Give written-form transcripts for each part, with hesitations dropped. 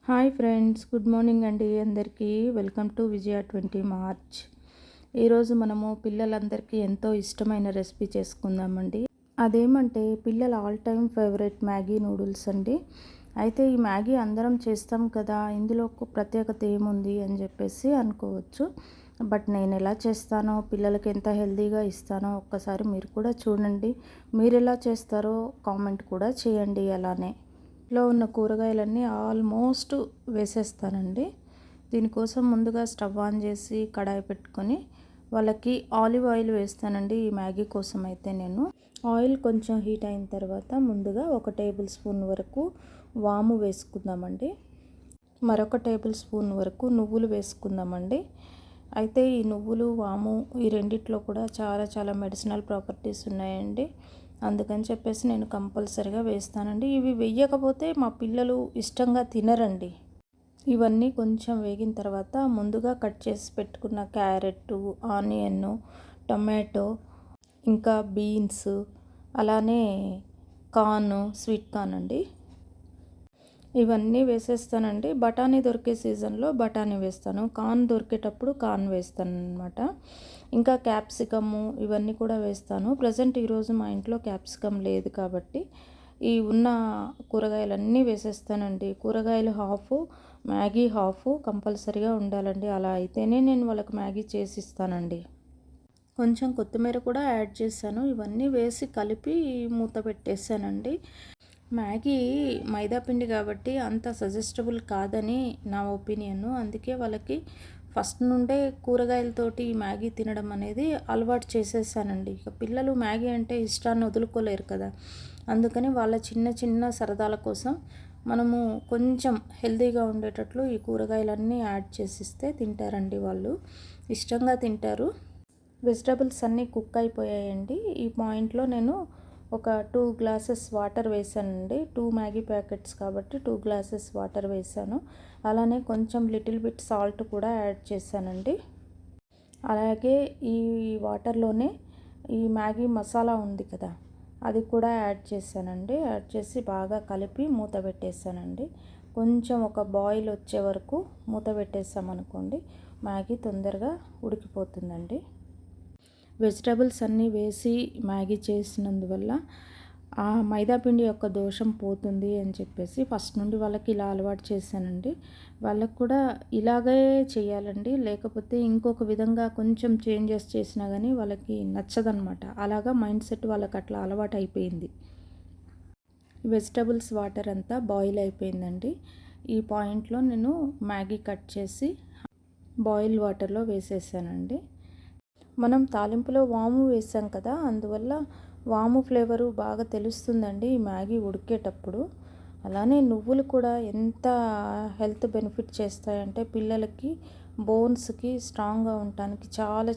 Hi friends, good morning అండి అందరికీ. Welcome to Vijaya 20 March. ఈరోజు మనము పిల్లలందరికీ ఎంతో ఇష్టమైన రెసిపీ చేసుకుందామండి. అదేమంటే పిల్లల all time favourite Maggi noodles అండి. అయితే ఈ మ్యాగీ అందరం చేస్తాం కదా, ఇందులో ప్రత్యేకత ఏముంది అని చెప్పేసి అనుకోవచ్చు. బట్ నేను ఎలా చేస్తానో, పిల్లలకి ఎంత హెల్తీగా ఇస్తానో ఒక్కసారి మీరు కూడా చూడండి. మీరు ఎలా చేస్తారో కామెంట్ కూడా చేయండి. అలానే లో ఉన్న కూరగాయలన్నీ ఆల్మోస్ట్ వేసేస్తానండి. దీనికోసం ముందుగా స్టవ్ ఆన్ చేసి కడాయి పెట్టుకొని వాళ్ళకి ఆలివ్ ఆయిల్ వేస్తానండి. ఈ మ్యాగీ కోసం అయితే నేను ఆయిల్ కొంచెం హీట్ అయిన తర్వాత ముందుగా 1 టేబుల్ స్పూన్ వరకు వాము వేసుకుందామండి. మరొక టేబుల్ స్పూన్ వరకు నువ్వులు వేసుకుందామండి. అయితే ఈ నువ్వులు, వాము ఈ రెండిట్లో కూడా చాలా మెడిసినల్ ప్రాపర్టీస్ ఉన్నాయండి. అందుకని చెప్పేసి నేను కంపల్సరిగా వేస్తానండి. ఇవి వేయకపోతే మా పిల్లలు ఇష్టంగా తినరండి. ఇవన్నీ కొంచెం వేగిన తర్వాత ముందుగా కట్ చేసి పెట్టుకున్న క్యారెట్, ఆనియన్, టమాటో, ఇంకా బీన్స్, అలానే కార్న్, స్వీట్ కార్న్ అండి, ఇవన్నీ వేసేస్తానండి. బఠానీ దొరికే సీజన్లో బఠానీ వేస్తాను, కార్న్ దొరికేటప్పుడు కార్న్ వేస్తాను అనమాట. ఇంకా క్యాప్సికము ఇవన్నీ కూడా వేస్తాను. ప్రజెంట్ ఈరోజు మా ఇంట్లో క్యాప్సికమ్ లేదు కాబట్టి ఈ ఉన్న కూరగాయలన్నీ వేసేస్తానండి. కూరగాయలు హాఫ్, మ్యాగీ హాఫ్ కంపల్సరీగా ఉండాలండి. అలా అయితేనే నేను వాళ్ళకి మ్యాగీ చేసి ఇస్తానండి. కొంచెం కొత్తిమీర కూడా యాడ్ చేశాను. ఇవన్నీ వేసి కలిపి మూత పెట్టేశానండి. మ్యాగీ మైదా పిండి కాబట్టి అంత సజెస్టబుల్ కాదని నా ఒపీనియన్. అందుకే వాళ్ళకి ఫస్ట్ నుండే కూరగాయలతోటి మ్యాగీ తినడం అనేది అలవాటు చేసేసానండి. ఇక పిల్లలు మ్యాగీ అంటే ఇష్టాన్ని వదులుకోలేరు కదా, అందుకని వాళ్ళ చిన్న సరదాల కోసం మనము కొంచెం హెల్తీగా ఉండేటట్లు ఈ కూరగాయలన్నీ యాడ్ చేసిస్తే తింటారండి. వాళ్ళు ఇష్టంగా తింటారు. వెజిటబుల్స్ అన్నీ కుక్ అయిపోయాయండి. ఈ పాయింట్లో నేను ఒక 2 గ్లాసెస్ వాటర్ వేసానండి. 2 మ్యాగీ ప్యాకెట్స్ కాబట్టి 2 గ్లాసెస్ వాటర్ వేసాను. అలానే కొంచెం లిటిల్ బిట్ సాల్ట్ కూడా యాడ్ చేశానండి. అలాగే ఈ వాటర్లోనే ఈ మ్యాగీ మసాలా ఉంది కదా, అది కూడా యాడ్ చేశానండి. యాడ్ చేసి బాగా కలిపి మూత పెట్టేశానండి. కొంచెం ఒక బాయిల్ వచ్చే వరకు మూత పెట్టేసామనుకోండి, మ్యాగీ తొందరగా ఉడికిపోతుందండి. వెజిటబుల్స్ అన్నీ వేసి మ్యాగీ చేసినందువల్ల ఆ మైదాపిండి యొక్క దోషం పోతుంది అని చెప్పేసి ఫస్ట్ నుండి వాళ్ళకి ఇలా అలవాటు చేశానండి. వాళ్ళకు కూడా ఇలాగే చేయాలండి, లేకపోతే ఇంకొక విధంగా కొంచెం చేంజెస్ చేసినా కానీ వాళ్ళకి నచ్చదనమాట. అలాగా మైండ్ సెట్ వాళ్ళకి అట్లా అలవాటు అయిపోయింది. వెజిటబుల్స్ వాటర్ అంతా బాయిల్ అయిపోయిందండి. ఈ పాయింట్లో నేను మ్యాగీ కట్ చేసి బాయిల్ వాటర్లో వేసేసానండి. మనం తాలింపులో వాము వేసాం కదా, అందువల్ల వాము ఫ్లేవరు బాగా తెలుస్తుందండి ఈ మ్యాగీ ఉడికేటప్పుడు. అలానే నువ్వులు కూడా ఎంత హెల్త్ బెనిఫిట్ చేస్తాయంటే పిల్లలకి బోన్స్కి స్ట్రాంగ్గా ఉండటానికి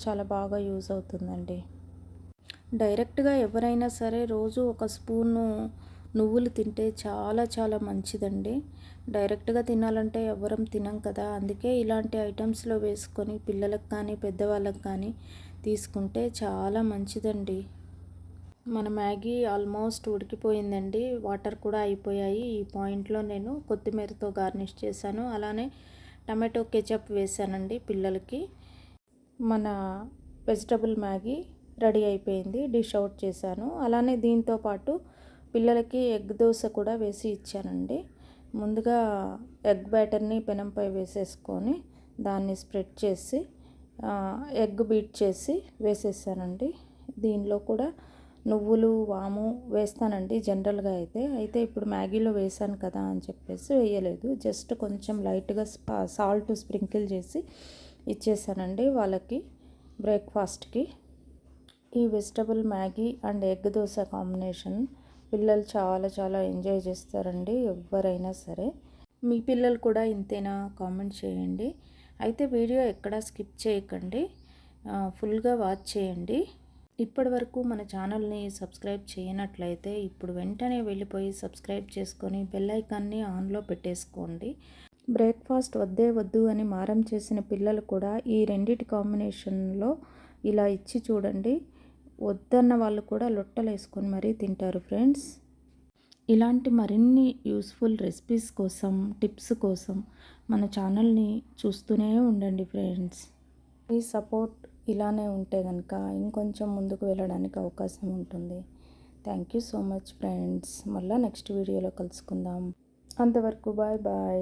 చాలా బాగా యూజ్ అవుతుందండి. డైరెక్ట్గా ఎవరైనా సరే రోజు ఒక స్పూను నువ్వులు తింటే చాలా మంచిదండి. డైరెక్ట్గా తినాలంటే ఎవరం తినం కదా, అందుకే ఇలాంటి ఐటమ్స్లో వేసుకొని పిల్లలకు కానీ పెద్దవాళ్ళకి కానీ తీసుకుంటే చాలా మంచిదండి. మన మ్యాగీ ఆల్మోస్ట్ ఉడికిపోయిందండి. వాటర్ కూడా అయిపోయాయి. ఈ పాయింట్లో నేను కొత్తిమీరతో గార్నిష్ చేశాను. అలానే టమాటో కెచప్ వేసానండి పిల్లలకి. మన వెజిటబుల్ మ్యాగీ రెడీ అయిపోయింది. డిష్ అవుట్ చేశాను. అలానే దీంతో పాటు పిల్లలకి ఎగ్ దోశ కూడా వేసి ఇచ్చానండి. ముందుగా ఎగ్ బ్యాటర్ని పెనంపై వేసేసుకొని దాన్ని స్ప్రెడ్ చేసి ఎగ్ బీట్ చేసి వేసేసానండి. దీనిలో కూడా నువ్వులు, వాము వేస్తానండి జనరల్గా అయితే ఇప్పుడు మ్యాగీలో వేసాను కదా అని చెప్పేసి వేయలేదు. జస్ట్ కొంచెం లైట్గా సాల్ట్ స్ప్రింకిల్ చేసి ఇచ్చేసానండి వాళ్ళకి బ్రేక్ఫాస్ట్కి. ఈ vegetable Maggi and egg dosa combination పిల్లలు చాలా ఎంజాయ్ చేస్తారండి, ఎవరైనా సరే. మీ పిల్లలు కూడా ఇంతేనా? కామెంట్ చేయండి. అయితే వీడియో ఎక్కడా స్కిప్ చేయకండి, ఫుల్గా వాచ్ చేయండి. ఇప్పటి వరకు మన ఛానల్ని సబ్స్క్రైబ్ చేయనట్లయితే ఇప్పుడు వెంటనే వెళ్ళిపోయి సబ్స్క్రైబ్ చేసుకొని బెల్ ఐకాన్ని ఆన్లో పెట్టేసుకోండి. బ్రేక్ఫాస్ట్ వద్దు అని మారం చేసిన పిల్లలు కూడా ఈ రెండిటి కాంబినేషన్లో ఇలా ఇచ్చి చూడండి, వద్దన్న వాళ్ళు కూడా లొట్టలు వేసుకొని మరీ తింటారు ఫ్రెండ్స్. ఇలాంటి మరిన్ని యూస్ఫుల్ రెసిపీస్ కోసం, టిప్స్ కోసం మన ఛానల్ని చూస్తూనే ఉండండి ఫ్రెండ్స్. మీ సపోర్ట్ ఇలానే ఉంటే కనుక ఇంకొంచెం ముందుకు వెళ్ళడానికి అవకాశం ఉంటుంది. Thank you so much friends. మళ్ళీ నెక్స్ట్ వీడియోలో కలుసుకుందాం. అంతవరకు బాయ్ బాయ్.